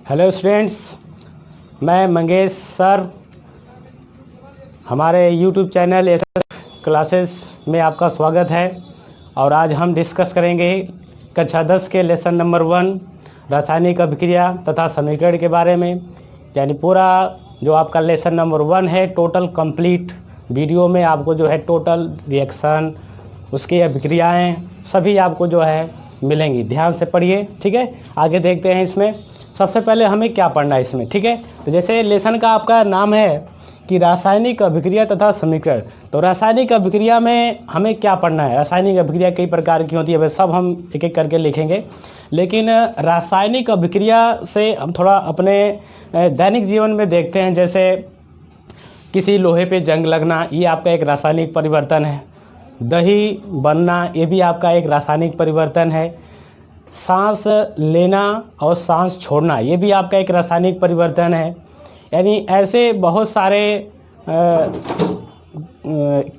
Hello students, मैं Mangesh sir हमारे YouTube channel SS classes में आपका स्वागत है। और आज हम डिस्कस करेंगे कक्षा 10 के लेसन नंबर 1 रासायनिक अभिक्रिया तथा समीकरण के बारे में। यानी पूरा जो आपका लेसन नंबर 1 है टोटल कंप्लीट वीडियो में आपको जो है टोटल रिएक्शन उसकी अभिक्रियाएँ सभी आपको जो है मिलेंगी। ध्यान से पढ़िए, ठीक है। आगे देखते हैं इसमें सबसे पहले हमें क्या पढ़ना है इसमें, ठीक है। तो जैसे लेसन का आपका नाम है कि रासायनिक अभिक्रिया तथा समीकरण, तो रासायनिक अभिक्रिया में हमें क्या पढ़ना है। रासायनिक अभिक्रिया कई प्रकार की होती है, वह सब हम एक एक करके लिखेंगे, लेकिन रासायनिक अभिक्रिया से हम थोड़ा अपने दैनिक जीवन में देखते हैं। जैसे किसी लोहे पे जंग लगना, ये आपका एक रासायनिक परिवर्तन है। दही बनना, ये भी आपका एक रासायनिक परिवर्तन है। सांस लेना और सांस छोड़ना, ये भी आपका एक रासायनिक परिवर्तन है। यानी ऐसे बहुत सारे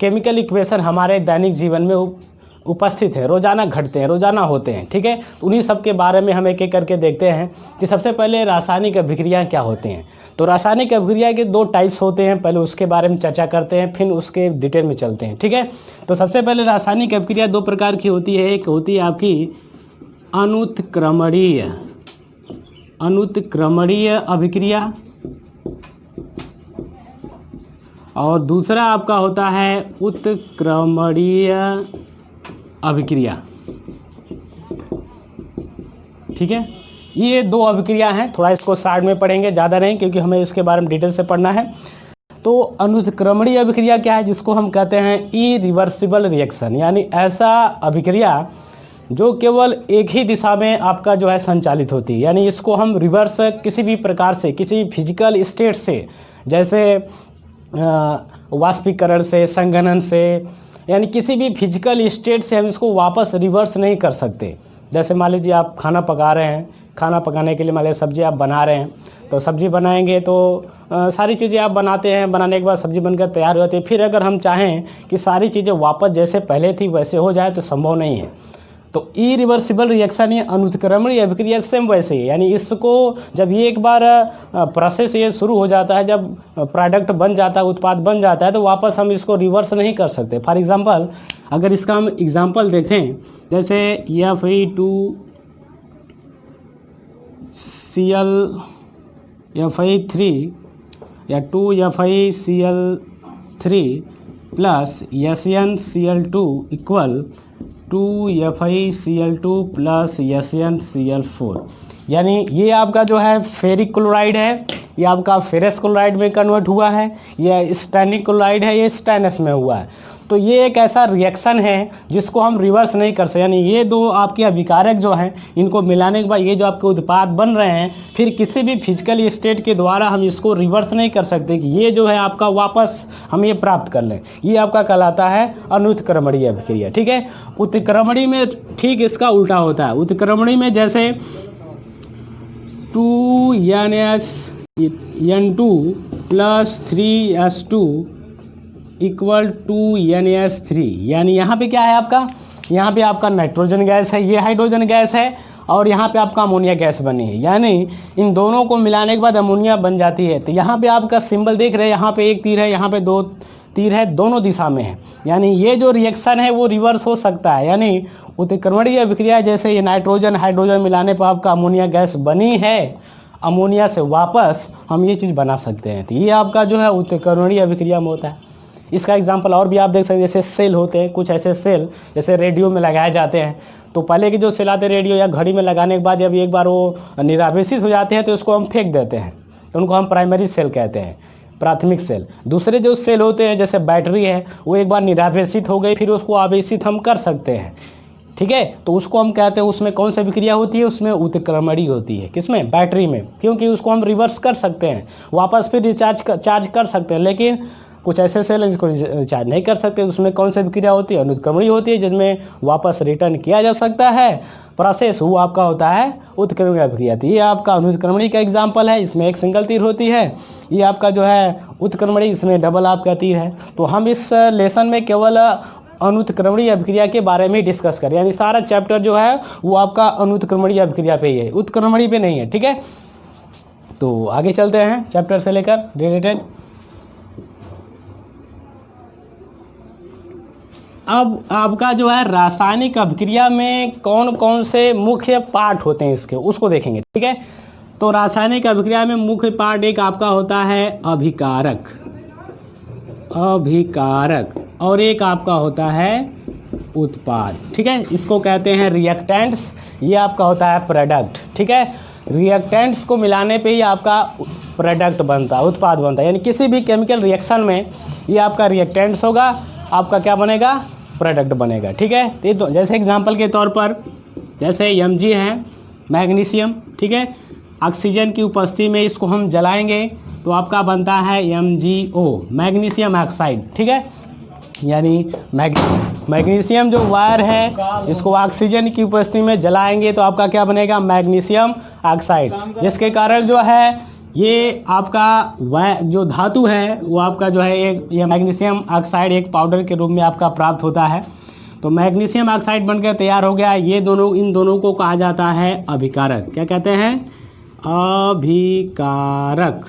केमिकल इक्वेशन हमारे दैनिक जीवन में उपस्थित है, रोजाना घटते हैं, रोजाना होते हैं, ठीक है। तो उन्हीं सब के बारे में हम एक एक करके देखते हैं कि सबसे पहले रासायनिक अभिक्रिया क्या होती हैं। तो रासायनिक अभिक्रिया के 2 टाइप्स होते हैं, पहले उसके बारे में चर्चा करते हैं, फिर उसके डिटेल में चलते हैं, ठीक है। तो सबसे पहले रासायनिक अभिक्रिया 2 प्रकार की होती है। एक होती है आपकी अनुत्क्रमणीय अभिक्रिया और दूसरा आपका होता है उत्क्रमणीय अभिक्रिया, ठीक है। ये 2 अभिक्रिया हैं, थोड़ा इसको साइड में पढ़ेंगे, ज़्यादा नहीं, क्योंकि हमें इसके बारे में डिटेल से पढ़ना है। तो अनुत्क्रमणीय अभिक्रिया क्या है, जिसको हम कहते हैं इरिवर्सिबल रिएक्शन, यानी ऐसा अभिक्रिया जो केवल एक ही दिशा में आपका जो है संचालित होती है। यानी इसको हम रिवर्स किसी भी प्रकार से, किसी फिजिकल स्टेट से, जैसे वाष्पीकरण से, संघनन से, यानी किसी भी फिजिकल स्टेट से हम इसको वापस रिवर्स नहीं कर सकते। जैसे मान लीजिए आप खाना पका रहे हैं, खाना पकाने के लिए मान लीजिए सब्जी आप बना रहे हैं, तो सब्जी बनाएंगे तो सारी चीज़ें आप बनाते हैं, बनाने के बाद सब्जी बनकर तैयार हो जाती है। फिर अगर हम चाहें कि सारी चीज़ें वापस जैसे पहले थी वैसे हो जाए तो संभव नहीं है। तो इरिवर्सिबल रिएक्शन या अनुत्क्रमणीय अभिक्रिया सेम वैसे ही, यानी इसको जब ये एक बार प्रोसेस ये शुरू हो जाता है, जब प्रोडक्ट बन जाता है, उत्पाद बन जाता है, तो वापस हम इसको रिवर्स नहीं कर सकते। फॉर एग्जांपल अगर इसका हम एग्जांपल देखें, जैसे Fe2ClFe3 या 2FeCl3 plus SnCl2 equal 2FeCl2 plus SnCl4। यानी ये आपका जो है फेरिक क्लोराइड है, ये आपका फेरस क्लोराइड में कन्वर्ट हुआ है, ये स्टैनिक क्लोराइड है, ये स्टैनस में हुआ है। तो ये एक ऐसा रिएक्शन है जिसको हम रिवर्स नहीं कर सकते। यानी ये 2 आपके अभिकारक जो हैं, इनको मिलाने के बाद ये जो आपके उत्पाद बन रहे हैं, फिर किसी भी फिजिकल स्टेट के द्वारा हम इसको रिवर्स नहीं कर सकते कि ये जो है आपका वापस हम ये प्राप्त कर लें। ये आपका कहलाता है अनुत्क्रमणीय अभिक्रिया, ठीक है। उत्क्रमणीय में ठीक इसका उल्टा होता है। उत्क्रमणीय में जैसे 2NH2 plus 3H2 equal 2NH3, यानी यहाँ पे क्या है आपका, यहाँ पे आपका नाइट्रोजन गैस है, ये हाइड्रोजन गैस है, और यहाँ पे आपका अमोनिया गैस बनी है। यानी इन दोनों को मिलाने के बाद अमोनिया बन जाती है। तो यहाँ पे आपका सिंबल देख रहे हैं, यहाँ पे एक तीर है, यहाँ पे 2 तीर है, दोनों दिशा में है। यानी ये जो रिएक्शन है वो रिवर्स हो सकता है। यानी उत्क्रमणीय अभिक्रिया जैसे ये नाइट्रोजन हाइड्रोजन मिलाने पर आपका अमोनिया गैस बनी है, अमोनिया से वापस हम ये चीज़ बना सकते हैं। तो ये आपका जो है उत्क्रमणीय अभिक्रिया में होता है। इसका एग्जाम्पल और भी आप देख सकते हैं, जैसे सेल होते हैं, कुछ ऐसे सेल जैसे रेडियो में लगाए जाते हैं। तो पहले के जो सेल आते रेडियो या घड़ी में लगाने के बाद जब एक बार वो निरावेशित हो जाते हैं तो उसको हम फेंक देते हैं, तो उनको हम प्राइमरी सेल कहते हैं, प्राथमिक सेल। दूसरे जो सेल होते हैं जैसे बैटरी है, वो एक बार निरावेशित हो गई, फिर उसको आवेशित हम कर सकते हैं, ठीक है। तो उसको हम कहते हैं, उसमें कौन सी अभिक्रिया होती है, उसमें उत्क्रमणीय होती है। किसमें, बैटरी में, क्योंकि उसको हम रिवर्स कर सकते हैं, वापस फिर चार्ज कर सकते हैं। लेकिन कुछ ऐसे सेल हैं जिसको रिचार्ज नहीं कर सकते, उसमें कौन सी अभिक्रिया होती है, अनुत्क्रमणीय होती है, जिनमें वापस रिटर्न किया जा सकता है प्रोसेस, वो आपका होता है उत्क्रमणीय अभिक्रिया। तो ये आपका अनुत्क्रमणीय का एग्जाम्पल है, इसमें एक सिंगल तीर होती है। ये आपका जो है उत्क्रमणीय, इसमें डबल आपका तीर है। तो हम इस लेसन में केवल अनुत्क्रमणीय अभिक्रिया के बारे में डिस्कस करें, यानी सारा चैप्टर जो है वो आपका अनुत्क्रमणीय अभिक्रिया पे ही है, उत्क्रमणीय पे नहीं है, ठीक है। तो आगे चलते हैं चैप्टर से लेकर रिलेटेड। अब आपका जो है रासायनिक अभिक्रिया में कौन कौन से मुख्य पार्ट होते हैं इसके, उसको देखेंगे। ठीक है, तो रासायनिक अभिक्रिया में मुख्य पार्ट एक आपका होता है अभिकारक, और एक आपका होता है उत्पाद। ठीक है, इसको कहते हैं रिएक्टेंट्स, ये आपका होता है प्रोडक्ट। ठीक है, रिएक्टेंट्स को मिलाने पे ही आपका प्रोडक्ट बनता है, उत्पाद बनता है। यानी किसी भी केमिकल रिएक्शन में ये आपका रिएक्टेंट्स होगा, आपका क्या बनेगा, प्रोडक्ट बनेगा। ठीक है, तो जैसे एग्जांपल के तौर पर जैसे Mg है मैग्नीशियम, ठीक है, ऑक्सीजन की उपस्थिति में इसको हम जलाएंगे तो आपका बनता है MgO, मैग्नीशियम ऑक्साइड। ठीक है, यानी मैग्नीशियम जो वायर है इसको ऑक्सीजन की उपस्थिति में जलाएंगे तो आपका क्या बनेगा, मैग्नीशियम ऑक्साइड, जिसके कारण जो है ये आपका जो धातु है वो आपका जो है एक ये मैग्नीशियम ऑक्साइड एक पाउडर के रूप में आपका प्राप्त होता है। तो मैग्नीशियम ऑक्साइड बनकर तैयार हो गया। ये दोनों, इन दोनों को कहा जाता है अभिकारक। क्या कहते हैं, अभिकारक।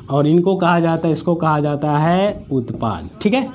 और इनको कहा जाता है, इसको कहा जाता है उत्पाद। ठीक है,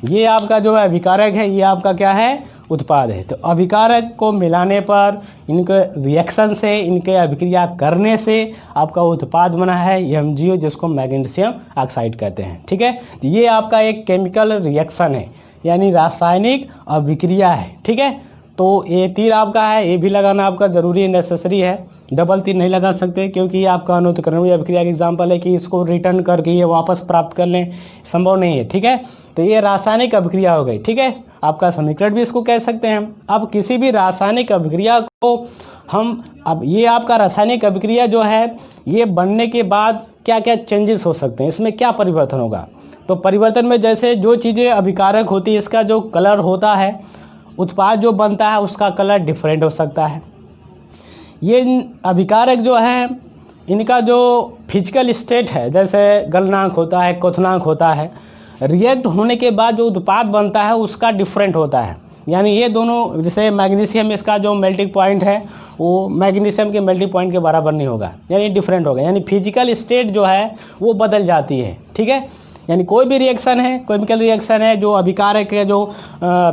ये आपका जो है अभिकारक है, ये आपका क्या है, उत्पाद है। तो अभिकारक को मिलाने पर इनके रिएक्शन से, इनके अभिक्रिया करने से आपका उत्पाद बना है MgO, जिसको मैग्नीशियम ऑक्साइड कहते हैं। ठीक है, तो ये आपका एक केमिकल रिएक्शन है, यानी रासायनिक अभिक्रिया है। ठीक है, तो ये तीर आपका है, ये भी लगाना आपका ज़रूरी नेसेसरी है, डबल तीर नहीं लगा सकते क्योंकि ये आपका अनुत्क्रमणीय अभिक्रिया का एग्जाम्पल है कि इसको रिटर्न करके ये वापस प्राप्त कर लें, संभव नहीं है। ठीक है, तो ये रासायनिक अभिक्रिया हो गई। ठीक है, आपका समीकरण भी इसको कह सकते हैं। अब किसी भी रासायनिक अभिक्रिया को हम, अब ये आपका रासायनिक अभिक्रिया जो है ये बनने के बाद क्या क्या चेंजेस हो सकते हैं, इसमें क्या परिवर्तन होगा। तो परिवर्तन में जैसे जो चीज़ें अभिकारक होती है, इसका जो कलर होता है, उत्पाद जो बनता है उसका कलर डिफरेंट हो सकता है। ये अभिकारक जो है इनका जो फिजिकल स्टेट है, जैसे गलनांक होता है, क्वथनांक होता है, रिएक्ट होने के बाद जो उत्पाद बनता है उसका डिफरेंट होता है। यानी ये दोनों, जैसे मैग्नीशियम, इसका जो मेल्टिंग पॉइंट है वो मैग्नीशियम के मेल्टिंग पॉइंट के बराबर नहीं होगा, यानी डिफरेंट होगा, यानी फिजिकल स्टेट जो है वो बदल जाती है। ठीक है, यानी कोई भी रिएक्शन है, केमिकल रिएक्शन है, जो अभिकारक के जो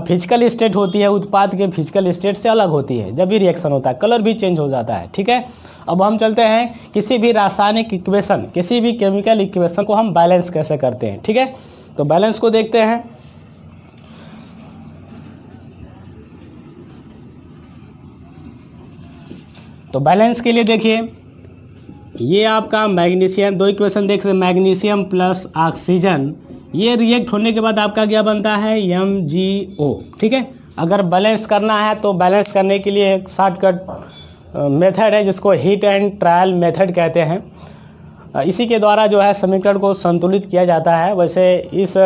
फिजिकल स्टेट होती है उत्पाद के फिजिकल स्टेट से अलग होती है। जब भी रिएक्शन होता है कलर भी चेंज हो जाता है। ठीक है, अब हम चलते हैं किसी भी रासायनिक इक्वेशन, किसी भी केमिकल इक्वेशन को हम बैलेंस कैसे करते हैं। ठीक है, तो बैलेंस को देखते हैं। तो बैलेंस के लिए देखिए, ये आपका मैग्नीशियम, दो इक्वेशन देख सकते, मैग्नीशियम प्लस ऑक्सीजन, ये रिएक्ट होने के बाद आपका क्या बनता है, MgO। ठीक है, अगर बैलेंस करना है तो बैलेंस करने के लिए एक शॉर्टकट मेथड है जिसको हीट एंड ट्रायल मेथड कहते हैं। इसी के द्वारा जो है समीकरण को संतुलित किया जाता है। वैसे इस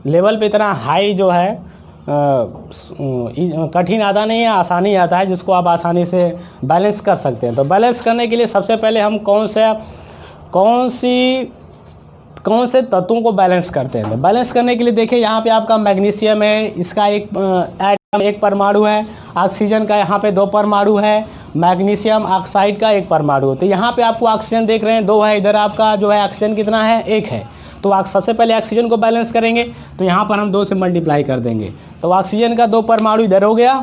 लेवल पे इतना हाई जो है कठिन आता नहीं है, आसानी आता है, जिसको आप आसानी से बैलेंस कर सकते हैं। तो बैलेंस करने के लिए सबसे पहले हम कौन से तत्वों को बैलेंस करते हैं। तो बैलेंस करने के लिए देखिए, यहाँ पे आपका मैग्नीशियम है, इसका एक परमाणु है, ऑक्सीजन का यहाँ पे 2 परमाणु है, मैग्नीशियम ऑक्साइड का 1 परमाणु। तो यहाँ पे आपको ऑक्सीजन देख रहे हैं 2 है, इधर आपका जो है ऑक्सीजन कितना है, 1 है। तो आप सबसे पहले ऑक्सीजन को बैलेंस करेंगे तो यहाँ पर हम 2 से मल्टीप्लाई कर देंगे, तो ऑक्सीजन का 2 परमाणु इधर हो गया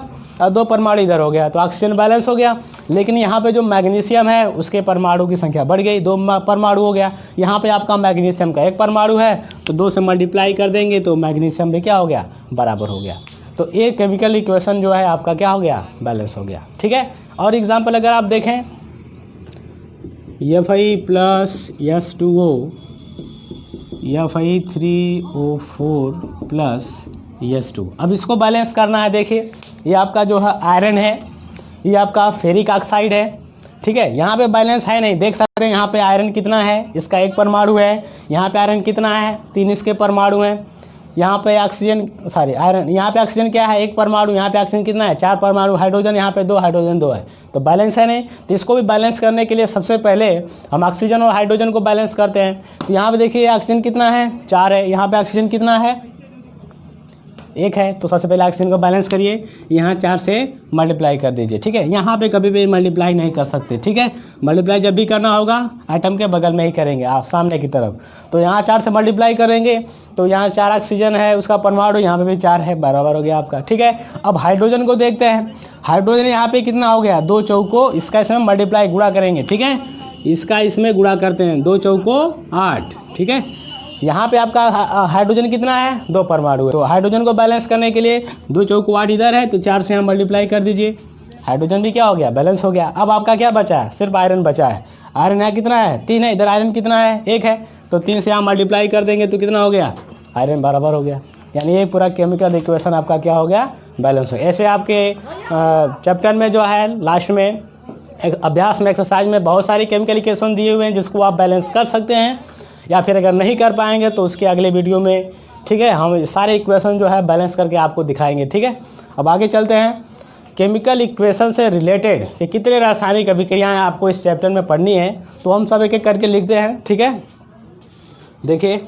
और 2 परमाणु इधर हो गया, तो ऑक्सीजन बैलेंस हो गया। लेकिन यहाँ पे जो मैग्नीशियम है उसके परमाणु की संख्या बढ़ गई, 2 परमाणु हो गया। यहाँ पे आपका मैग्नीशियम का 1 परमाणु है, तो 2 से मल्टीप्लाई कर देंगे तो मैग्नीशियम में क्या हो गया, बराबर हो गया। तो ये केमिकल इक्वेशन जो है आपका क्या हो गया, बैलेंस हो गया। ठीक है, और एग्जाम्पल अगर आप देखें, Fe plus H2O, Fe3O4 plus H2। अब इसको बैलेंस करना है। देखिए, ये आपका जो है आयरन है, ये आपका फेरिक ऑक्साइड है। ठीक है, यहाँ पे बैलेंस है नहीं, देख सकते हैं यहाँ पे आयरन कितना है, इसका 1 परमाणु है, यहाँ पे आयरन कितना है, 3 इसके परमाणु हैं। यहाँ पे ऑक्सीजन, सॉरी आयरन, यहाँ पे ऑक्सीजन क्या है, 1 परमाणु, यहाँ पे ऑक्सीजन कितना है, 4 परमाणु, हाइड्रोजन यहाँ पे 2, हाइड्रोजन 2 है, तो बैलेंस है नहीं। तो इसको भी बैलेंस करने के लिए सबसे पहले हम ऑक्सीजन और हाइड्रोजन को बैलेंस करते हैं। तो यहाँ पे देखिए ऑक्सीजन कितना है, 4 है, यहाँ पे ऑक्सीजन कितना है, 1 है, तो सबसे पहले ऑक्सीजन को बैलेंस करिए, यहाँ 4 से मल्टीप्लाई कर दीजिए, ठीक है। यहाँ पे कभी भी मल्टीप्लाई नहीं कर सकते, ठीक है। मल्टीप्लाई जब भी करना होगा आइटम के बगल में ही करेंगे, आप सामने की तरफ। तो यहाँ 4 से मल्टीप्लाई करेंगे तो यहाँ 4 ऑक्सीजन है, उसका परमाणु यहाँ पे भी 4 है, बराबर हो गया आपका, ठीक है। अब हाइड्रोजन को देखते हैं। हाइड्रोजन यहाँ पे कितना हो गया, 2 चौको, इसका इसमें मल्टीप्लाई गुणा करेंगे, ठीक है। इसका इसमें गुणा करते हैं, 2 चौको 8, ठीक है। यहाँ पे आपका हाइड्रोजन कितना है, 2 परमाणु है। तो हाइड्रोजन को बैलेंस करने के लिए 2 चौको 8 इधर है, तो 4 से यहाँ मल्टीप्लाई कर दीजिए, हाइड्रोजन भी क्या हो गया, बैलेंस हो गया। अब आपका क्या बचा है, सिर्फ आयरन बचा है। आयरन यहाँ कितना है, 3 है, इधर आयरन कितना है, 1 है, तो 3 से यहाँ मल्टीप्लाई कर देंगे तो कितना हो गया, आयरन बराबर हो गया। यानी ये पूरा केमिकल इक्वेशन आपका क्या हो गया, बैलेंस हो गया। ऐसे आपके चैप्टर में जो है लास्ट में एक अभ्यास में, एक्सरसाइज में बहुत सारी केमिकल इक्वेशन दिए हुए हैं जिसको आप बैलेंस कर सकते हैं, या फिर अगर नहीं कर पाएंगे तो उसके अगले वीडियो में, ठीक है, हम सारे इक्वेशन जो है बैलेंस करके आपको दिखाएंगे, ठीक है। अब आगे चलते हैं। केमिकल इक्वेशन से रिलेटेड कि कितने रासायनिक अभिक्रियाएं आपको इस चैप्टर में पढ़नी है, तो हम सब एक एक करके लिखते हैं, ठीक है। देखिए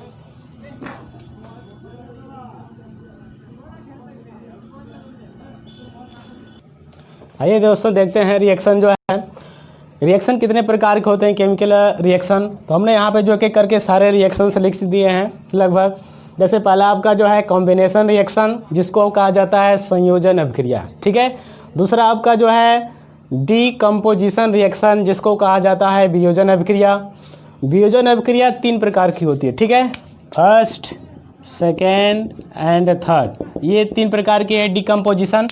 आइए दोस्तों देखते हैं रिएक्शन जो है, रिएक्शन कितने प्रकार के होते हैं केमिकल रिएक्शन। तो हमने यहाँ पे जो एक एक करके सारे रिएक्शंस लिख दिए हैं लगभग। जैसे पहला आपका जो है कॉम्बिनेशन रिएक्शन, जिसको कहा जाता है संयोजन अभिक्रिया, ठीक है। दूसरा आपका जो है डीकम्पोजिशन रिएक्शन, जिसको कहा जाता है वियोजन अभिक्रिया। वियोजन अभिक्रिया 3 प्रकार की होती है, ठीक है, फर्स्ट, सेकेंड एंड थर्ड, ये 3 प्रकार की है डीकम्पोजिशन।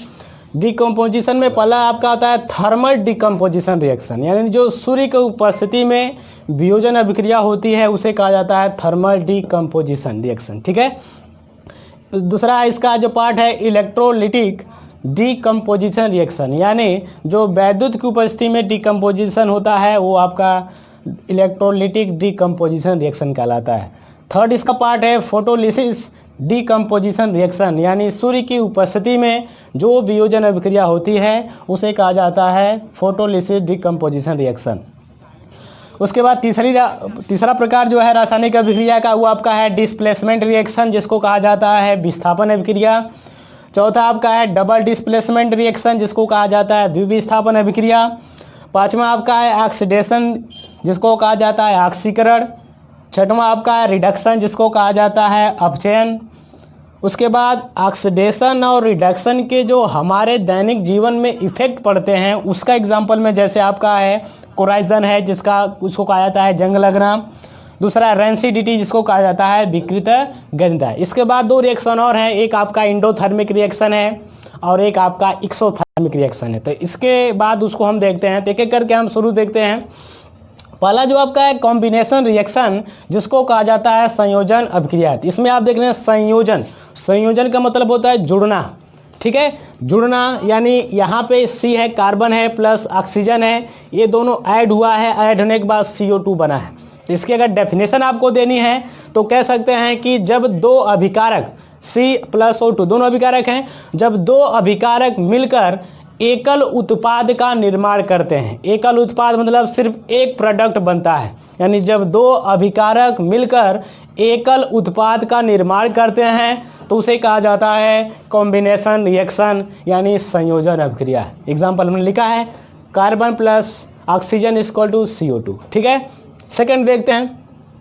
डिकम्पोजिशन में पहला आपका आता है थर्मल डिकम्पोजिशन रिएक्शन, यानी जो सूर्य की उपस्थिति में वियोजन अभिक्रिया होती है उसे कहा जाता है थर्मल डिकम्पोजिशन रिएक्शन, ठीक है। दूसरा इसका जो पार्ट है इलेक्ट्रोलिटिक डिकम्पोजिशन रिएक्शन, यानी जो वैद्युत की उपस्थिति में डिकम्पोजिशन होता है वो आपका इलेक्ट्रोलिटिक डिकम्पोजिशन रिएक्शन कहलाता है। थर्ड इसका पार्ट है फोटोलिसिस डिकम्पोजिशन रिएक्शन, यानी सूर्य की उपस्थिति में जो वियोजन अभिक्रिया होती है उसे कहा जाता है फोटोलिसिस डिकम्पोजिशन रिएक्शन। उसके बाद तीसरा प्रकार जो है रासायनिक अभिक्रिया का वो आपका है डिस्प्लेसमेंट रिएक्शन, जिसको कहा जाता है विस्थापन अभिक्रिया। चौथा आपका है डबल डिस्प्लेसमेंट रिएक्शन, जिसको कहा जाता है द्विविस्थापन अभिक्रिया। पांचवा आपका है ऑक्सीडेशन, जिसको कहा जाता है ऑक्सीकरण। छठवां आपका है रिडक्शन, जिसको कहा जाता है अपचयन। उसके बाद ऑक्सीडेशन और रिडक्शन के जो हमारे दैनिक जीवन में इफेक्ट पड़ते हैं उसका एग्जांपल में जैसे आपका है कोराइजन है, जिसका उसको कहा जाता है जंग लगना। दूसरा रेंसिडिटी, जिसको कहा जाता है विकृत गंधता। इसके बाद 2 रिएक्शन और हैं, एक आपका इंडोथर्मिक रिएक्शन है और एक आपका एक्सोथर्मिक रिएक्शन है। तो इसके बाद उसको हम देखते हैं, तो एक एक करके हम शुरू देखते हैं। पहला जो आपका है कॉम्बिनेशन रिएक्शन, जिसको कहा जाता है संयोजन अभिक्रिया। इसमें आप देख रहे हैं संयोजन, संयोजन का मतलब होता है जुड़ना, ठीक है, जुड़ना, यानी यहाँ पे C है, कार्बन है प्लस ऑक्सीजन है, ये दोनों ऐड हुआ है, ऐड होने के बाद CO2 बना है। इसकी अगर डेफिनेशन आपको देनी है तो कह सकते हैं कि जब 2 अभिकारक C प्लस O2 दोनों अभिकारक हैं, जब 2 अभिकारक मिलकर एकल उत्पाद का निर्माण करते हैं। एकल उत्पाद मतलब सिर्फ एक प्रोडक्ट बनता है, यानी जब 2 अभिकारक मिलकर एकल उत्पाद का निर्माण करते हैं तो उसे कहा जाता है कॉम्बिनेशन रिएक्शन, यानी संयोजन अभिक्रिया। एग्जाम्पल हमने लिखा है carbon plus oxygen equal to CO2, ठीक है। सेकंड देखते हैं,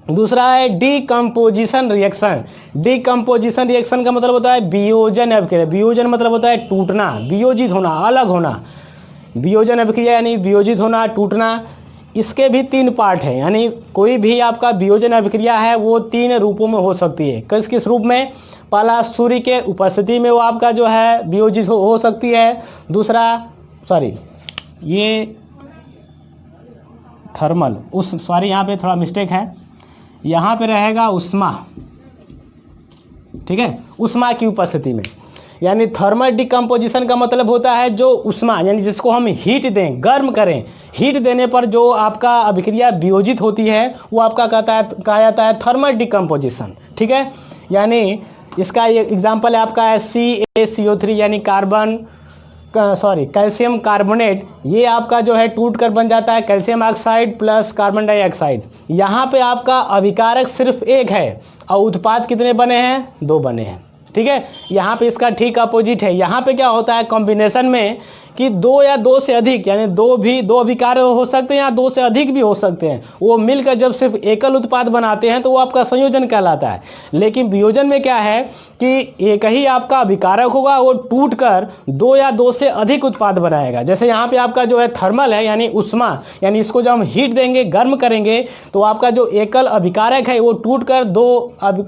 दूसरा है डीकम्पोजिशन रिएक्शन। डीकम्पोजिशन रिएक्शन का मतलब होता है वियोजन अभिक्रिया। वियोजन मतलब होता है टूटना, वियोजित होना, अलग होना। वियोजन अभिक्रिया यानी वियोजित होना, टूटना। इसके भी 3 पार्ट हैं, यानी कोई भी आपका वियोजन अभिक्रिया है वो 3 रूपों में हो सकती है। किस किस रूप में? पहला सूर्य के उपस्थिति में वो आपका जो है वियोजित हो सकती है। दूसरा ये थर्मल, यहाँ पे थोड़ा मिस्टेक है, यहाँ पे रहेगा उष्मा, ठीक है, उष्मा की उपस्थिति में। यानी थर्मल डिकम्पोजिशन का मतलब होता है जो उष्मा, यानी जिसको हम हीट दें, गर्म करें, हीट देने पर जो आपका अभिक्रिया वियोजित होती है वो आपका कहा जाता है थर्मल डिकम्पोजिशन, ठीक है। यानी इसका ये एग्जाम्पल है आपका है CaCO3, यानी कैल्शियम कार्बोनेट। ये आपका जो है टूट कर बन जाता है calcium oxide plus carbon dioxide. यहाँ पे आपका अभिकारक सिर्फ एक है और उत्पाद कितने बने हैं? 2 बने हैं, ठीक है। यहाँ पे इसका ठीक अपोजिट है। यहाँ पे क्या होता है कॉम्बिनेशन में कि दो या दो से अधिक, यानी दो अभिकार हो सकते हैं या दो से अधिक भी हो सकते हैं, वो मिलकर जब सिर्फ एकल उत्पाद बनाते हैं तो वो आपका संयोजन कहलाता है। लेकिन वियोजन में क्या है कि एक ही आपका अभिकारक होगा, वो टूटकर दो या दो से अधिक उत्पाद बनाएगा। जैसे यहाँ पे आपका जो है थर्मल है, यानी उष्मा, यानी इसको जब हम हीट देंगे, गर्म करेंगे, तो आपका जो एकल अभिकारक है वो टूटकर दो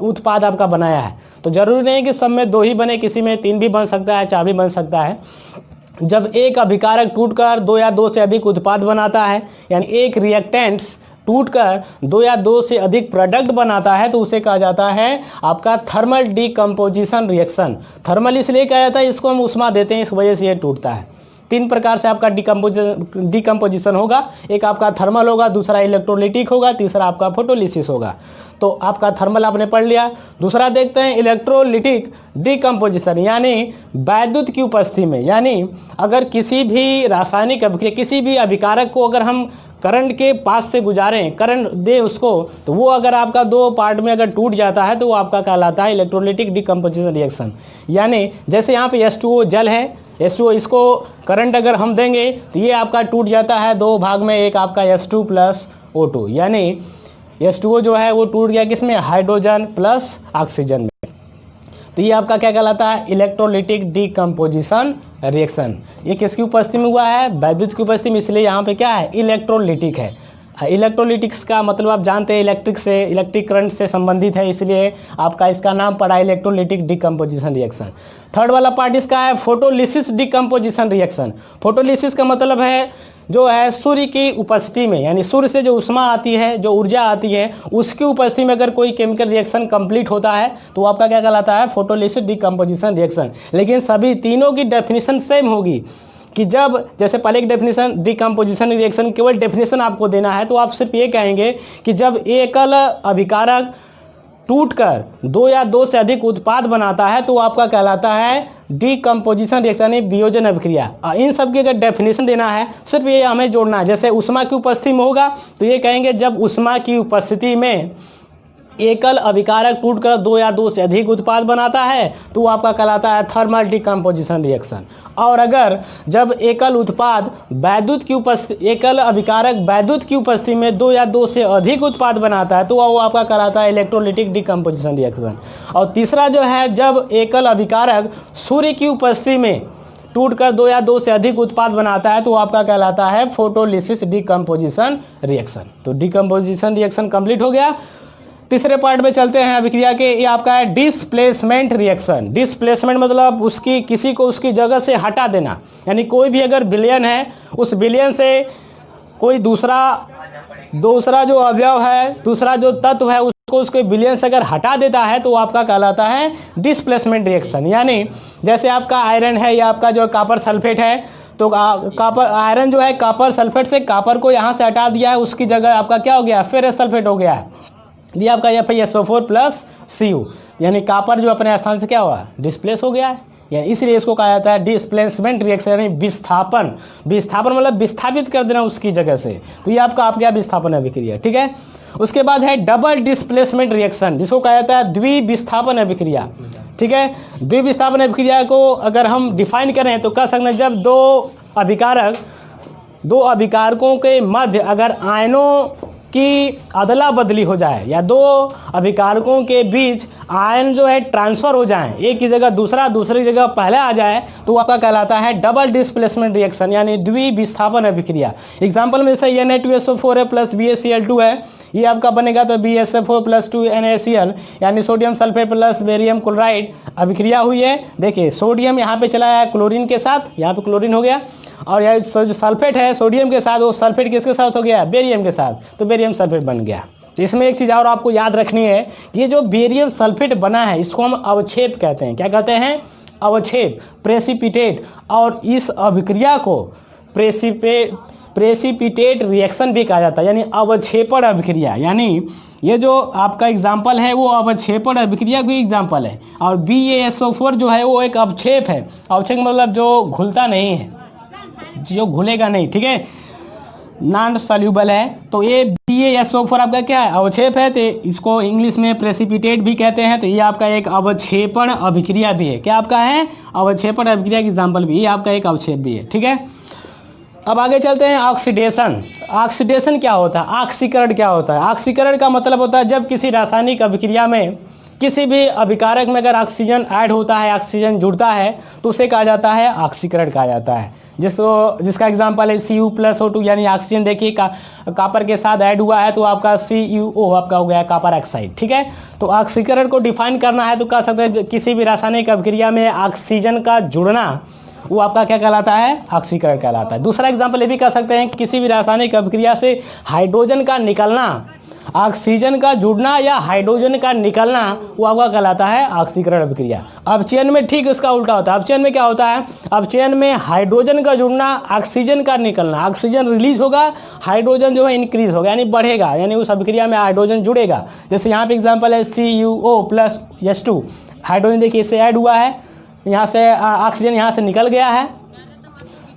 उत्पाद आपका बनाया है। तो जरूरी नहीं कि सब में दो ही बने, किसी में तीन भी बन सकता है, चार भी बन सकता है। जब एक अभिकारक टूटकर दो या दो से अधिक उत्पाद बनाता है, यानी एक रिएक्टेंट्स टूटकर दो या दो से अधिक प्रोडक्ट बनाता है, तो उसे कहा जाता है आपका थर्मल डीकम्पोजिशन रिएक्शन। थर्मल इसलिए कहा जाता है, इसको हम उष्मा देते हैं, इस वजह से ये टूटता है। तीन प्रकार से आपका डीकम्पोजिशन होगा। एक आपका थर्मल होगा, दूसरा इलेक्ट्रोलिटिक होगा, तीसरा आपका फोटोलिसिस होगा। तो आपका थर्मल आपने पढ़ लिया। दूसरा देखते हैं इलेक्ट्रोलिटिक डीकम्पोजिशन, यानी वैद्युत की उपस्थिति में, यानी अगर किसी भी रासायनिक अभिक्रिया, किसी भी अभिकारक को अगर हम करंट के पास से गुजारें, करंट दे उसको, तो वो अगर आपका दो पार्ट में अगर टूट जाता है तो वो आपका कहलाता है इलेक्ट्रोलिटिक डीकम्पोजिशन रिएक्शन। यानी जैसे यहाँ पे H2O जल है, H2O, इसको करंट अगर हम देंगे तो ये आपका टूट जाता है दो भाग में, एक आपका H2 प्लस O2, यानी H2O जो है वो टूट गया किसमें, हाइड्रोजन प्लस ऑक्सीजन में। तो ये आपका क्या कहलाता है, इलेक्ट्रोलिटिक डीकम्पोजिशन रिएक्शन। ये किसकी उपस्थिति में हुआ है, वैद्युत की उपस्थिति में, इसलिए यहाँ पे क्या है, इलेक्ट्रोलिटिक है। इलेक्ट्रोलिटिक्स का मतलब आप जानते हैं इलेक्ट्रिक से, इलेक्ट्रिक करंट से संबंधित है, इसलिए आपका इसका नाम पड़ा इलेक्ट्रोलिटिक डीकम्पोजिशन रिएक्शन। थर्ड वाला पार्ट इसका है फोटोलिसिस डीकम्पोजिशन रिएक्शन। फोटोलिसिस का मतलब है जो है सूर्य की उपस्थिति में, यानी सूर्य से जो उष्मा आती है, जो ऊर्जा आती है, उसकी उपस्थिति में अगर कोई केमिकल रिएक्शन कंप्लीट होता है तो आपका क्या कहलाता है, फोटोलिसिस डीकम्पोजिशन रिएक्शन। लेकिन सभी तीनों की डेफिनेशन सेम होगी कि जब, जैसे पहले एक डेफिनेशन डीकम्पोजिशन रिएक्शन, केवल डेफिनेशन आपको देना है, तो आप सिर्फ ये कहेंगे कि जब एकल अभिकारक टूटकर दो या दो से अधिक उत्पाद बनाता है तो आपका कहलाता है डीकम्पोजिशन रिएक्शन, यानी वियोजन अभिक्रिया। इन सब की अगर डेफिनेशन देना है, सिर्फ ये हमें जोड़ना है। जैसे उष्मा की उपस्थिति में होगा तो ये कहेंगे जब उष्मा की उपस्थिति में एकल अभिकारक टूटकर दो या दो से अधिक उत्पाद बनाता है तो आपका कहलाता है थर्मल डीकम्पोजिशन रिएक्शन। और अगर जब एकल उत्पाद वैद्युत की उपस्थिति, एकल अभिकारक वैद्युत की उपस्थिति में दो या दो से अधिक उत्पाद बनाता है तो वो आपका कहलाता है इलेक्ट्रोलिटिक डीकम्पोजिशन रिएक्शन। और तीसरा जो है, जब एकल अभिकारक सूर्य की उपस्थिति में टूटकर दो या दो से अधिक उत्पाद बनाता है तो आपका कहलाता है फोटोलिसिस डीकम्पोजिशन रिएक्शन। तो डीकम्पोजिशन रिएक्शन कंप्लीट हो गया। तीसरे पार्ट में चलते हैं अभिक्रिया के। ये आपका है डिस्प्लेसमेंट रिएक्शन। डिस्प्लेसमेंट मतलब उसकी, किसी को उसकी जगह से हटा देना, यानी कोई भी अगर विलयन है, उस विलयन से कोई दूसरा जो अवयव है, दूसरा जो तत्व है, उसको उसके विलयन से अगर हटा देता है तो आपका कहलाता है डिस्प्लेसमेंट रिएक्शन। यानी जैसे आपका आयरन है या आपका जो कॉपर सल्फेट है, तो कॉपर, आयरन जो है कॉपर सल्फेट से कॉपर को यहाँ से हटा दिया है, उसकी जगह आपका क्या हो गया, फेरस सल्फेट हो गया है। ये आपका FeSO4 प्लस Cu, यानी कॉपर जो अपने स्थान से क्या हुआ, डिस्प्लेस हो गया है, यानी इसलिए इसको कहा जाता है डिस्प्लेसमेंट रिएक्शन, यानी विस्थापन। विस्थापन मतलब विस्थापित कर देना उसकी जगह से। तो ये आपका विस्थापन अभिक्रिया, ठीक है। उसके बाद है डबल डिस्प्लेसमेंट रिएक्शन, जिसको कहा जाता है द्विविस्थापन अभिक्रिया, ठीक है। द्विविस्थापन अभिक्रिया को अगर हम डिफाइन करें तो कह सकते हैं जब दो अभिकारकों के मध्य अगर आयनों की अदला बदली हो जाए, या दो अभिकारकों के बीच आयन जो है ट्रांसफर हो जाए, एक की जगह दूसरा, दूसरी जगह पहला आ जाए, तो आपका कहलाता है डबल डिस्प्लेसमेंट रिएक्शन, यानी द्विविस्थापन अभिक्रिया। एग्जांपल में जैसे Na2SO4 है प्लस BaCl2 है, ये आपका बनेगा तो BSF4 प्लस 2NaCl, यानी sodium sulphate plus barium chloride अभिक्रिया हुई है। देखिए सोडियम यहाँ पे चला है क्लोरीन के साथ, यहाँ पे क्लोरीन हो गया, और यह जो सल्फेट है सोडियम के साथ, वो सल्फेट किसके साथ हो गया, बेरियम के साथ, तो बेरियम सल्फेट बन गया। इसमें एक चीज़ और आपको याद रखनी है, ये जो बेरियम सल्फेट बना है इसको हम अवक्षेप कहते हैं। क्या कहते हैं, अवक्षेप, प्रेसिपिटेट। और इस अभिक्रिया को प्रेसिपिटेट रिएक्शन भी कहा जाता है, यानी अवक्षेपण अभिक्रिया। यानी ये जो आपका एग्जाम्पल है वो अवक्षेपण अभिक्रिया की एग्जाम्पल है। और BaSO4 जो है वो एक अवक्षेप है। अवक्षेप मतलब जो घुलता नहीं है, जो घुलेगा नहीं, ठीक है। नॉन सॉल्यूबल है। तो ये BaSO4 आपका क्या है, अवक्षेप है, तो इसको इंग्लिश में प्रेसिपिटेट भी कहते हैं। तो ये आपका एक अवक्षेपण अभिक्रिया भी है। क्या आपका है, अवक्षेपण अभिक्रिया की एग्जाम्पल भी, ये आपका एक अवक्षेप भी है। ठीक है, अब आगे चलते हैं। ऑक्सीडेशन। ऑक्सीडेशन क्या होता है, ऑक्सीकरण क्या होता है। ऑक्सीकरण का मतलब होता है जब किसी रासायनिक अभिक्रिया में किसी भी अभिकारक में अगर ऑक्सीजन ऐड होता है, ऑक्सीजन जुड़ता है, तो उसे कहा जाता है ऑक्सीकरण कहा जाता है। जिसका एग्जांपल है Cu+O2, यानी ऑक्सीजन देखिए कॉपर के साथ ऐड हुआ है तो आपका CuO आपका हो गया कॉपर ऑक्साइड। ठीक है, तो ऑक्सीकरण को डिफाइन करना है तो कह सकते हैं किसी भी रासायनिक अभिक्रिया में ऑक्सीजन का जुड़ना, वो आपका क्या कहलाता है, ऑक्सीकरण कहलाता है। दूसरा एग्जांपल ये भी कह सकते हैं किसी भी रासायनिक अभिक्रिया से हाइड्रोजन का निकलना, ऑक्सीजन का जुड़ना या हाइड्रोजन का निकलना, वो आपका कहलाता है ऑक्सीकरण अभिक्रिया। अपचयन में ठीक उसका उल्टा होता है। अपचयन में क्या होता है, अपचयन में हाइड्रोजन का जुड़ना, ऑक्सीजन का निकलना, ऑक्सीजन रिलीज होगा, हाइड्रोजन जो है इंक्रीज होगा यानी बढ़ेगा, यानी उस अभिक्रिया में हाइड्रोजन जुड़ेगा। जैसे यहाँ पे एग्जाम्पल है CuO+H2, हाइड्रोजन देखिए इससे ऐड हुआ है, यहाँ से ऑक्सीजन यहाँ से निकल गया है,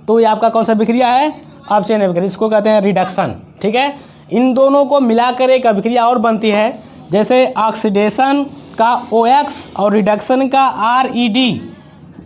तो ये आपका कौन सा अभिक्रिया है, अपचयन अभिक्रिया, इसको कहते हैं रिडक्शन। ठीक है, इन दोनों को मिलाकर एक अभिक्रिया और बनती है, जैसे ऑक्सीडेशन का OX और रिडक्शन का RED।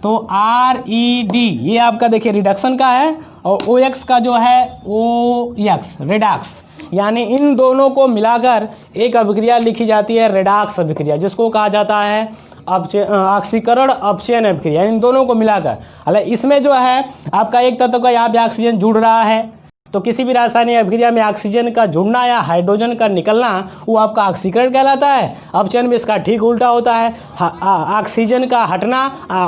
तो RED ये आपका देखिए रिडक्शन का है और OX का जो है OX रेडॉक्स, यानी इन दोनों को मिलाकर एक अभिक्रिया लिखी जाती है रेडॉक्स अभिक्रिया, जिसको कहा जाता है ऑक्सीकरण अपचयन अभिक्रिया। इन दोनों को मिलाकर, हालांकि इसमें जो है आपका एक तत्व का यहाँ पे ऑक्सीजन जुड़ रहा है, तो किसी भी रासायनिक अभिक्रिया में ऑक्सीजन का जुड़ना या हाइड्रोजन का निकलना वो आपका ऑक्सीकरण कहलाता है। अपचयन में इसका ठीक उल्टा होता है, ऑक्सीजन का हटना,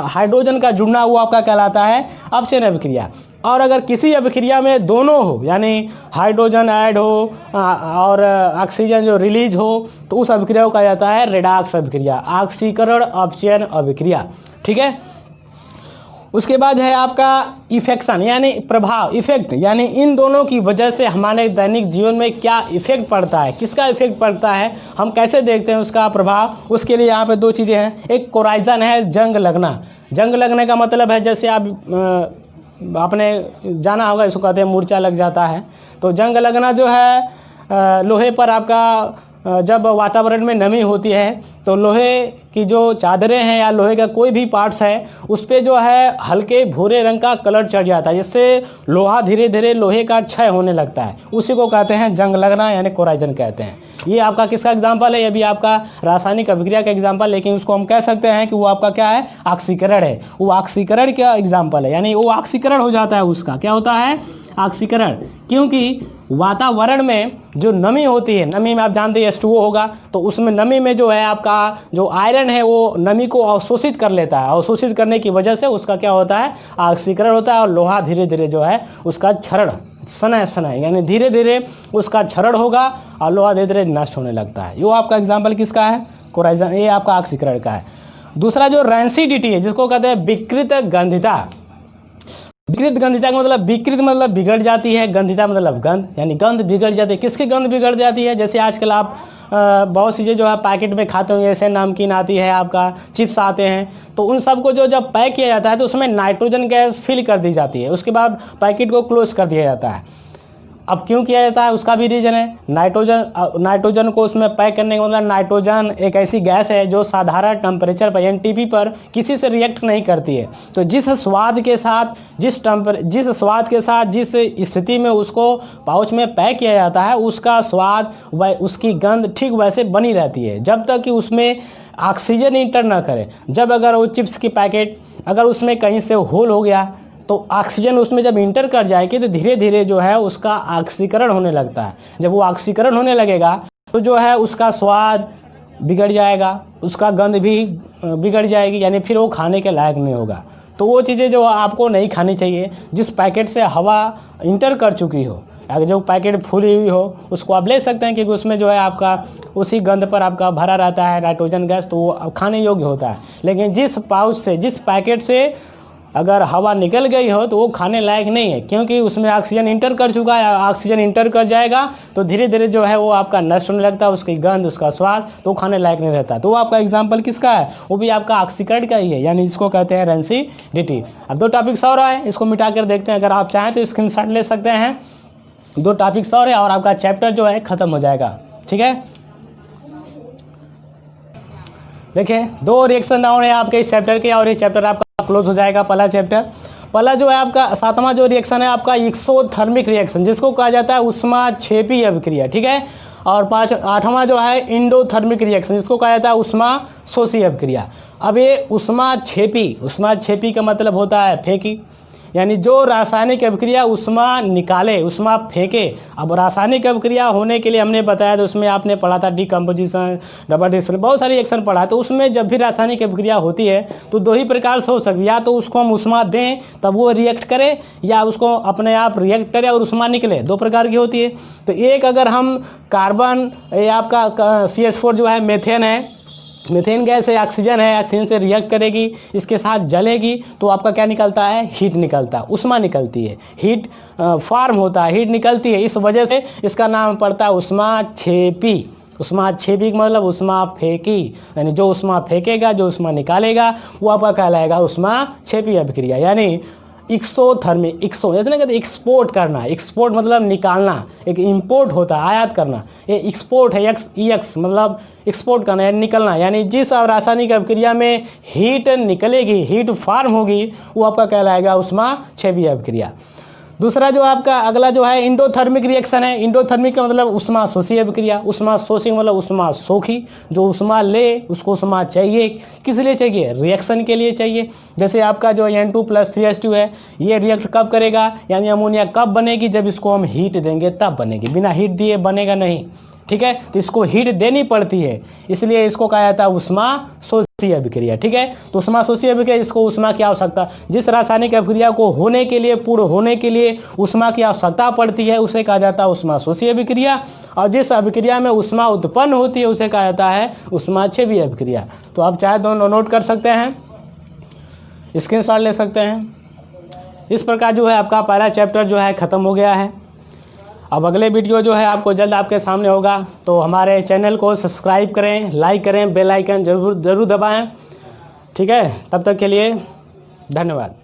हाइड्रोजन का जुड़ना, वो आपका कहलाता है अपचयन अभिक्रिया। और अगर किसी अभिक्रिया में दोनों हो, यानी हाइड्रोजन ऐड हो और ऑक्सीजन जो रिलीज हो, तो उस अभिक्रिया को कहा जाता है रेडॉक्स अभिक्रिया, ऑक्सीकरण अपचयन अभिक्रिया। ठीक है, उसके बाद है आपका इफेक्शन यानी प्रभाव, इफेक्ट, यानी इन दोनों की वजह से हमारे दैनिक जीवन में क्या इफेक्ट पड़ता है, किसका इफेक्ट पड़ता है, हम कैसे देखते हैं उसका प्रभाव। उसके लिए यहाँ पे दो चीज़ें हैं, एक कोराइजन है, जंग लगना। जंग लगने का मतलब है जैसे आपने जाना होगा, इसको कहते हैं मूर्छा लग जाता है। तो जंग लगना जो है लोहे पर आपका जब वातावरण में नमी होती है तो लोहे की जो चादरें हैं या लोहे का कोई भी पार्ट्स है उस पर जो है हल्के भूरे रंग का कलर चढ़ जाता है, जिससे लोहा धीरे धीरे लोहे का क्षय होने लगता है, उसी को कहते हैं जंग लगना यानी कोराइजन कहते हैं। ये आपका किसका एग्जाम्पल है, ये भी आपका रासायनिक अभिक्रिया का एग्जाम्पल, लेकिन उसको हम कह सकते हैं कि वो आपका क्या है, ऑक्सीकरण है। वो ऑक्सीकरण का एग्जाम्पल है, यानी वो ऑक्सीकरण हो जाता है, उसका क्या होता है, ऑक्सीकरण। क्योंकि वातावरण में जो नमी होती है, नमी में आप जानते हैं H2O होगा, तो उसमें नमी में जो है आपका जो आयरन है वो नमी को अवशोषित कर लेता है, अवशोषित करने की वजह से उसका क्या होता है, ऑक्सीकरण होता है। और लोहा धीरे धीरे जो है उसका क्षरण, सनय यानी धीरे धीरे उसका क्षरण होगा और लोहा धीरे धीरे नष्ट होने लगता है। ये आपका एग्जाम्पल किसका है, कोराइजन, ये आपका ऑक्सीकरण का है। दूसरा जो रैंसिडिटी है, जिसको कहते हैं विकृत गंधिता। विकृत गंधिता का मतलब, विकृत मतलब बिगड़ जाती है, गंधिता मतलब गंध, यानी गंध बिगड़ जाती है। किसकी गंध बिगड़ जाती है, जैसे आजकल आप बहुत सी चीज़ें जो है पैकेट में खाते होंगे, जैसे नमकीन आती है, आपका चिप्स आते हैं, तो उन सब को जो जब पैक किया जाता है तो उसमें नाइट्रोजन गैस फिल कर दी जाती है, उसके बाद पैकेट को क्लोज कर दिया जाता है। अब क्यों किया जाता है, उसका भी रीजन है, नाइट्रोजन को उसमें पैक करने का मतलब, नाइट्रोजन एक ऐसी गैस है जो साधारण टेम्परेचर पर NTP पर किसी से रिएक्ट नहीं करती है। तो जिस स्वाद के साथ जिस स्थिति में उसको पाउच में पैक किया जाता है, उसका स्वाद व उसकी गंध ठीक वैसे बनी रहती है जब तक कि उसमें ऑक्सीजन इंटर ना करे। जब अगर वो चिप्स की पैकेट अगर उसमें कहीं से होल हो गया तो ऑक्सीजन उसमें जब इंटर कर जाएगी तो धीरे धीरे जो है उसका ऑक्सीकरण होने लगता है। जब वो ऑक्सीकरण होने लगेगा तो जो है उसका स्वाद बिगड़ जाएगा, उसका गंध भी बिगड़ जाएगी, यानी फिर वो खाने के लायक नहीं होगा। तो वो चीज़ें जो आपको नहीं खानी चाहिए, जिस पैकेट से हवा इंटर कर चुकी हो, अगर जो पैकेट फूली हुई हो उसको आप ले सकते हैं, क्योंकि उसमें जो है आपका उसी गंध पर आपका भरा रहता है नाइट्रोजन गैस, तो वो खाने योग्य होता है। लेकिन जिस पाउच से, जिस पैकेट से अगर हवा निकल गई हो तो वो खाने लायक नहीं है, क्योंकि उसमें ऑक्सीजन इंटर कर चुका है। ऑक्सीजन इंटर कर जाएगा तो धीरे धीरे जो है वो आपका नष्ट होने लगता है, उसकी गंध, उसका स्वाद, तो खाने लायक नहीं रहता। तो वो आपका एग्जाम्पल किसका है, वो भी आपका ऑक्सीकरण का ही है, यानी जिसको कहते हैं रैंसिडिटी। अब दो टॉपिक्स और आए, इसको मिटा कर देखते हैं। अगर आप चाहें तो स्क्रीनशॉट ले सकते हैं। 2 टॉपिक्स और है और आपका चैप्टर जो है ख़त्म हो जाएगा। ठीक है, देखिए 2 रिएक्शन और है आपके इस चैप्टर के और ये चैप्टर आपका क्लोज हो जाएगा। पहला जो है आपका 7वां जो रिएक्शन है आपका एक्सोथर्मिक रिएक्शन, जिसको कहा जाता है ऊष्माक्षेपी अभिक्रिया। ठीक है, और 8वां जो है इंडोथर्मिक रिएक्शन, जिसको कहा जाता है ऊष्माशोषी अभिक्रिया। अब ये ऊष्माक्षेपी का मतलब होता है फेंकी, यानी जो रासायनिक अभिक्रिया ऊष्मा निकाले, ऊष्मा फेंके। अब रासायनिक अभिक्रिया होने के लिए हमने बताया, तो उसमें आपने पढ़ा था डिकम्पोजिशन, डबल डिस्प्लेसमेंट, बहुत सारी रिएक्शन पढ़ा। तो उसमें जब भी रासायनिक अभिक्रिया होती है तो 2 ही प्रकार से हो सकती है, या तो उसको हम ऊष्मा दें तब वो रिएक्ट करे, या उसको अपने आप रिएक्ट करे और ऊष्मा निकले। 2 प्रकार की होती है। तो एक अगर हम कार्बन या आपका CH4 जो है मेथेन है, मीथेन गैस है, ऑक्सीजन है, ऑक्सीजन से रिएक्ट करेगी, इसके साथ जलेगी, तो आपका क्या निकलता है, हीट निकलता है, ऊष्मा निकलती है, हीट फॉर्म होता है, हीट निकलती है। इस वजह से इसका नाम पड़ता है ऊष्माक्षेपी। ऊष्माक्षेपी का मतलब ऊष्मा फेंकी, यानी जो ऊष्मा फेंकेगा, जो ऊष्मा निकालेगा, वो आपका कहलाएगा ऊष्माक्षेपी अभिक्रिया। यानी एक्सोथर्मिक, एक्सपोर्ट करना, एक्सपोर्ट मतलब निकालना, एक इंपोर्ट होता है आयात करना, ये एक्सपोर्ट है, एक्स मतलब एक्सपोर्ट करना यानी निकलना। यानी जिस रासायनिक अभिक्रिया में हीट निकलेगी, हीट फॉर्म होगी, वो आपका कहलाएगा ऊष्माक्षेपी अभिक्रिया। दूसरा जो आपका अगला जो है इंडोथर्मिक रिएक्शन है। इंडोथर्मिक का मतलब ऊष्माशोषी अभिक्रिया। ऊष्माशोषी मतलब ऊष्मा सोखी, जो ऊष्मा ले उसको ऊष्मा चाहिए। किस लिए चाहिए, रिएक्शन के लिए चाहिए। जैसे आपका जो N2+3H2 है, ये रिएक्ट कब करेगा, यानी अमोनिया कब बनेगी, जब इसको हम हीट देंगे तब बनेगी, बिना हीट दिए बनेगा नहीं। ठीक है, तो इसको हीट देनी पड़ती है, इसलिए इसको कहा जाता है ऊष्माशोषी अभिक्रिया। ठीक है, तो ऊष्माशोषी अभिक्रिया, इसको ऊष्मा की आवश्यकता, जिस रासायनिक अभिक्रिया को होने के लिए, पूर्ण होने के लिए ऊष्मा की आवश्यकता पड़ती है, उसे कहा जाता है ऊष्माशोषी अभिक्रिया। और जिस अभिक्रिया में ऊष्मा उत्पन्न होती है, उसे कहा जाता है ऊष्माक्षेपी अभिक्रिया। तो आप चाहे दोनों नोट कर सकते हैं, स्क्रीनशॉट ले सकते हैं। इस प्रकार जो है आपका पहला चैप्टर जो है ख़त्म हो गया है। अब अगले वीडियो जो है आपको जल्द आपके सामने होगा, तो हमारे चैनल को सब्सक्राइब करें, लाइक करें, बेल आइकन जरूर दबाएं। ठीक है, तब तक के लिए धन्यवाद।